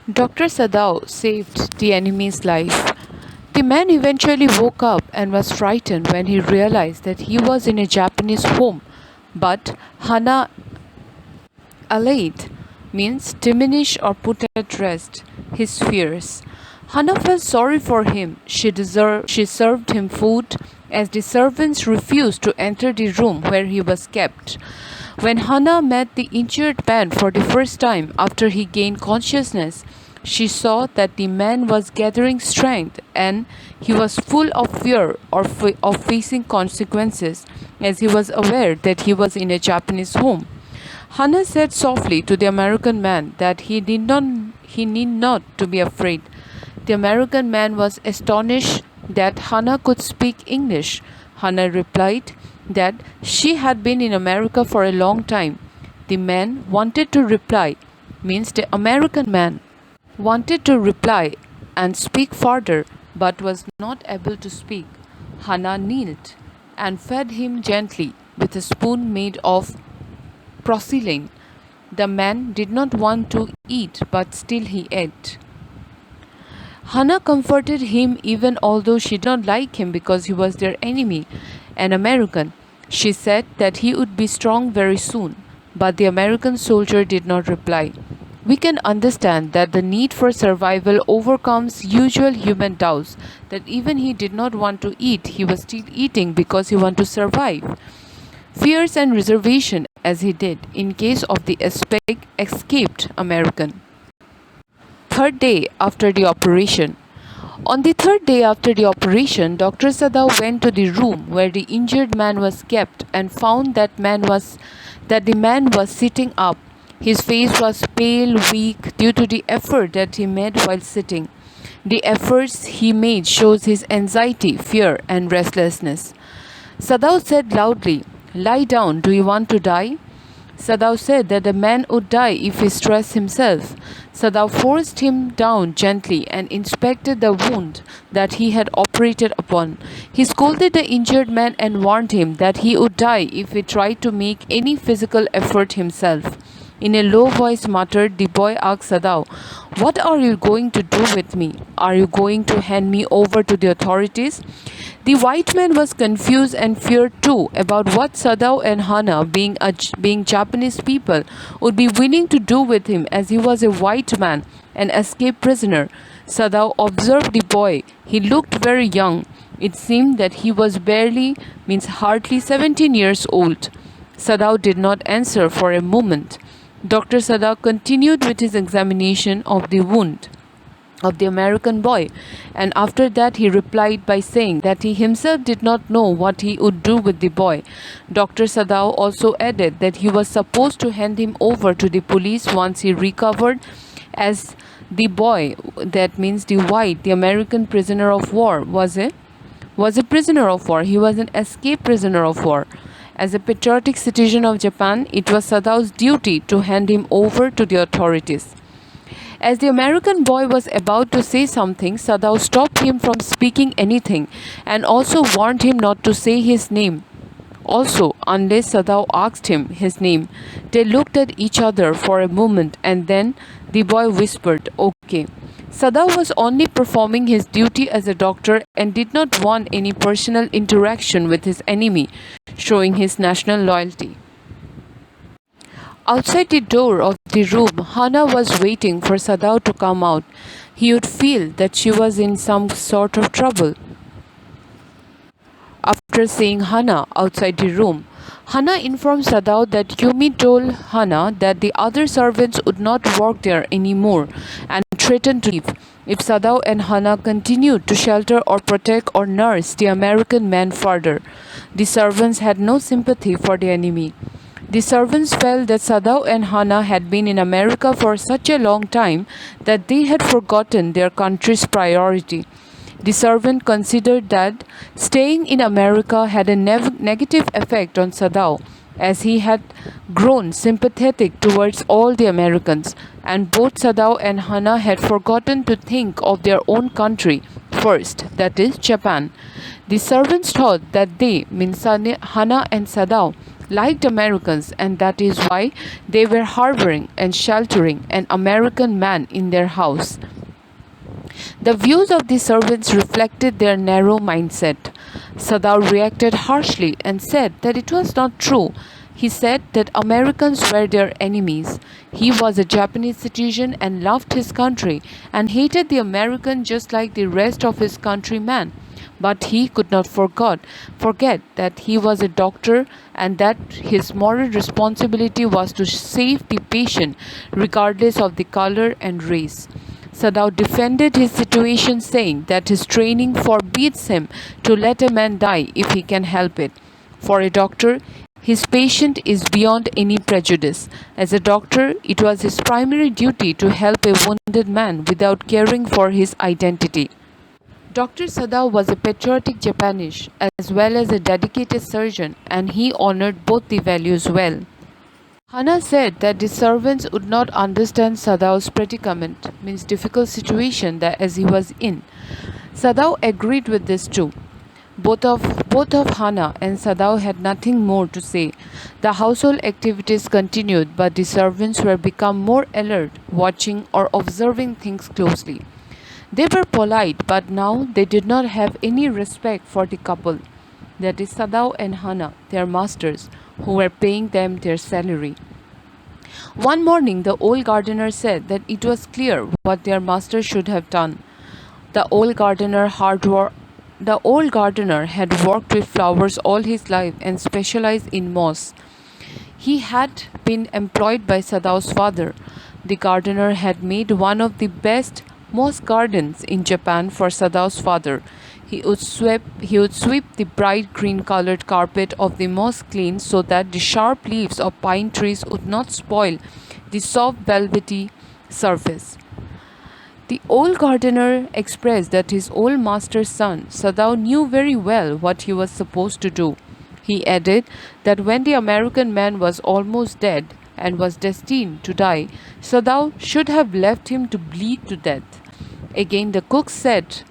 Dr. Sadao saved the enemy's life. The man eventually woke up and was frightened when he realized that he was in a Japanese home. But Hana allayed means diminish or put at rest his fears. Hana felt sorry for him. She served him food as the servants refused to enter the room where he was kept. When Hana met the injured man for the first time after he gained consciousness, she saw that the man was gathering strength and he was full of fear of facing consequences as he was aware that he was in a Japanese home. Hana said softly to the American man that he need not to be afraid. The American man was astonished that Hana could speak English. Hana replied that she had been in America for a long time. The man wanted to reply, means the American man wanted to reply and speak further but was not able to speak. Hana knelt and fed him gently with a spoon made of porcelain. The man did not want to eat, but still he ate. Hana comforted him even although she did not like him because he was their enemy, an American. She said that he would be strong very soon, but the American soldier did not reply. We can understand that the need for survival overcomes usual human doubts, that even he did not want to eat, he was still eating because he wanted to survive. Fears and reservation as he did in case of the escaped American. Third day after the operation. On the third day after the operation, Dr. Sadao went to the room where the injured man was kept and found that the man was sitting up. His face was pale, weak due to the effort that he made while sitting. The efforts he made shows his anxiety, fear and restlessness. Sadao said loudly, "Lie down, do you want to die?" Sadao said that the man would die if he stressed himself. Sadao forced him down gently and inspected the wound that he had operated upon. He scolded the injured man and warned him that he would die if he tried to make any physical effort himself. In a low voice muttered, the boy asked Sadao, "What are you going to do with me? Are you going to hand me over to the authorities?" The white man was confused and feared too about what Sadao and Hana, being Japanese people, would be willing to do with him as he was a white man, an escaped prisoner. Sadao observed the boy. He looked very young. It seemed that he was hardly 17 years old. Sadao did not answer for a moment. Dr. Sadao continued with his examination of the wound of the American boy, and after that he replied by saying that he himself did not know what he would do with the boy. Dr. Sadao also added that he was supposed to hand him over to the police once he recovered, as the boy, that means the white, the American prisoner of war, was a prisoner of war. He was an escaped prisoner of war. As a patriotic citizen of Japan, it was Sadao's duty to hand him over to the authorities. As the American boy was about to say something, Sadao stopped him from speaking anything and also warned him not to say his name. Also, unless Sadao asked him his name. They looked at each other for a moment and then the boy whispered, "Okay." Sadao was only performing his duty as a doctor and did not want any personal interaction with his enemy, showing his national loyalty. Outside the door of the room, Hana was waiting for Sadao to come out. He would feel that she was in some sort of trouble. After seeing Hana outside the room, Hana informed Sadao that Yumi told Hana that the other servants would not work there anymore and threatened to leave if Sadao and Hana continued to shelter or protect or nurse the American man further. The servants had no sympathy for the enemy. The servants felt that Sadao and Hana had been in America for such a long time that they had forgotten their country's priority. The servant considered that staying in America had a negative effect on Sadao, as he had grown sympathetic towards all the Americans, and both Sadao and Hana had forgotten to think of their own country first, that is, Japan. The servants thought that they, Hana and Sadao, liked Americans, and that is why they were harboring and sheltering an American man in their house. The views of the servants reflected their narrow mindset. Sadao reacted harshly and said that it was not true. He said that Americans were their enemies. He was a Japanese citizen and loved his country and hated the American just like the rest of his countrymen. But he could not forget that he was a doctor and that his moral responsibility was to save the patient regardless of the color and race. Sadao defended his situation, saying that his training forbids him to let a man die if he can help it. For a doctor, his patient is beyond any prejudice. As a doctor, it was his primary duty to help a wounded man without caring for his identity. Dr. Sadao was a patriotic Japanese as well as a dedicated surgeon, and he honored both the values well. Hana said that the servants would not understand Sadao's predicament, means difficult situation that as he was in. Sadao agreed with this too. Both of Hana and Sadao had nothing more to say. The household activities continued, but the servants were become more alert, watching or observing things closely. They were polite, but now they did not have any respect for the couple, that is Sadao and Hana, their masters, who were paying them their salary. One morning, the old gardener said that it was clear what their master should have done. The old gardener had worked with flowers all his life and specialized in moss. He had been employed by Sadao's father. The gardener had made one of the best moss gardens in Japan for Sadao's father. He would sweep the bright green colored carpet of the moss clean so that the sharp leaves of pine trees would not spoil the soft velvety surface. The old gardener expressed that his old master's son, Sadao, knew very well what he was supposed to do. He added that when the American man was almost dead and was destined to die, Sadao should have left him to bleed to death. Again, the cook said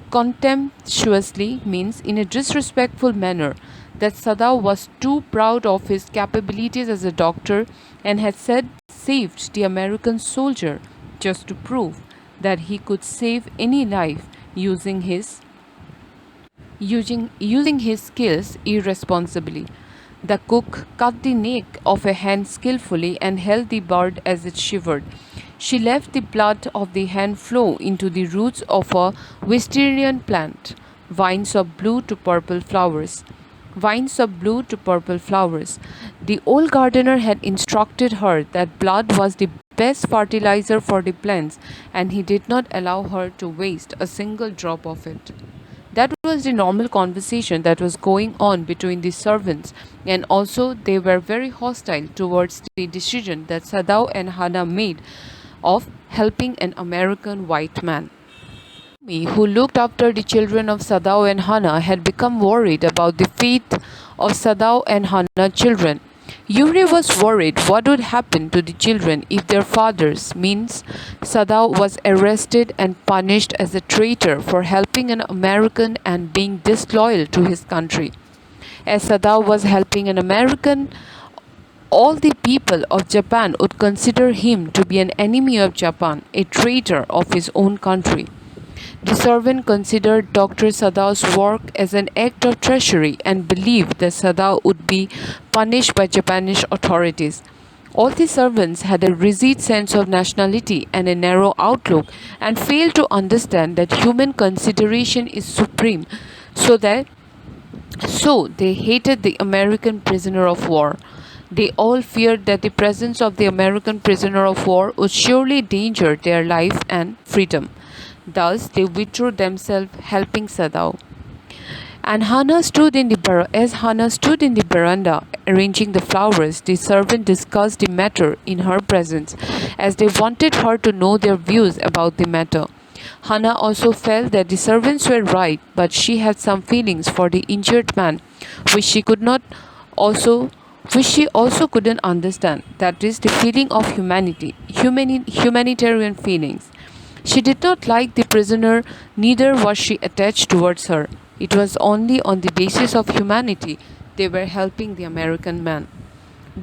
contemptuously, means in a disrespectful manner, that Sadao was too proud of his capabilities as a doctor and had saved the American soldier just to prove that he could save any life using his skills irresponsibly. The cook cut the neck of a hen skillfully and held the bird as it shivered. She left the blood of the hen flow into the roots of a wisteria plant, vines of blue to purple flowers. The old gardener had instructed her that blood was the best fertilizer for the plants, and he did not allow her to waste a single drop of it. That was the normal conversation that was going on between the servants, and also they were very hostile towards the decision that Sadao and Hana made of helping an American white man. Me, who looked after the children of Sadao and Hana, had become worried about the fate of Sadao and Hana children. Yuri was worried what would happen to the children if their fathers, means Sadao, was arrested and punished as a traitor for helping an American and being disloyal to his country. As Sadao was helping an American, all the people of Japan would consider him to be an enemy of Japan, a traitor of his own country. The servant considered Dr. Sadao's work as an act of treachery and believed that Sadao would be punished by Japanese authorities. All the servants had a rigid sense of nationality and a narrow outlook and failed to understand that human consideration is supreme, so they hated the American prisoner of war. They all feared that the presence of the American prisoner of war would surely endanger their life and freedom. Thus, they withdrew themselves, helping Sadao. And as Hana stood in the veranda arranging the flowers, the servant discussed the matter in her presence, as they wanted her to know their views about the matter. Hana also felt that the servants were right, but she had some feelings for the injured man, which she could not also which she also couldn't understand, that is, the feeling of humanitarian feelings. She did not like the prisoner, neither was she attached towards her. It was only on the basis of humanity they were helping the American man.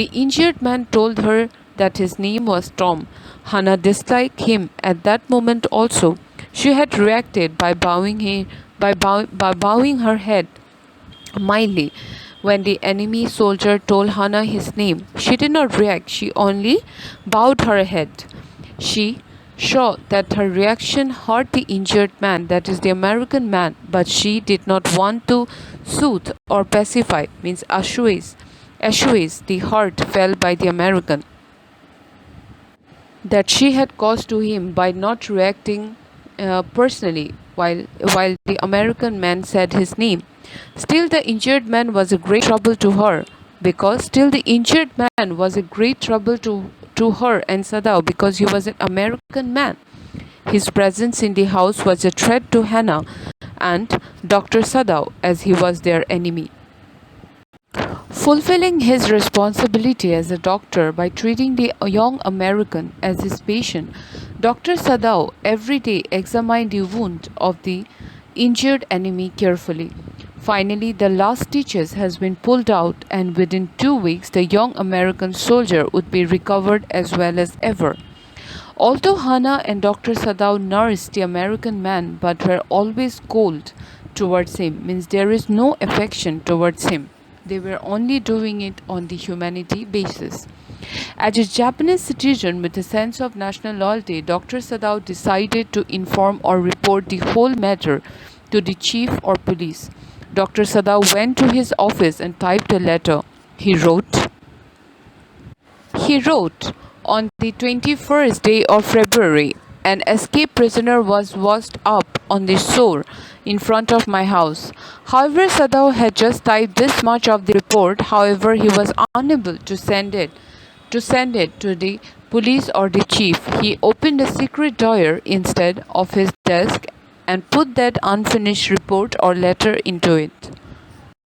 The injured man told her that his name was Tom. Hannah disliked him at that moment also. She had reacted by bowing her head mildly. When the enemy soldier told Hannah his name, she did not react, she only bowed her head. She saw that her reaction hurt the injured man, that is the American man, but she did not want to soothe or pacify, means assuage the hurt felt by the American that she had caused to him by not reacting personally while the American man said his name. Still, the injured man was a great trouble to her because still the injured man was a great trouble to her and Sadao because he was an American man. His presence in the house was a threat to Hannah and Dr. Sadao as he was their enemy. Fulfilling his responsibility as a doctor by treating the young American as his patient, Dr. Sadao every day examined the wound of the injured enemy carefully. Finally, the last stitches has been pulled out, and within 2 weeks, the young American soldier would be recovered as well as ever. Although Hannah and Dr. Sadao nursed the American man but were always cold towards him, means there is no affection towards him. They were only doing it on the humanity basis. As a Japanese citizen with a sense of national loyalty, Dr. Sadao decided to inform or report the whole matter to the chief or police. Dr. Sadao went to his office and typed a letter. He wrote, on the 21st day of February, an escaped prisoner was washed up on the shore in front of my house. However, Sadao had just typed this much of the report. However, he was unable to send it to the police or the chief. He opened a secret drawer instead of his desk and put that unfinished report or letter into it.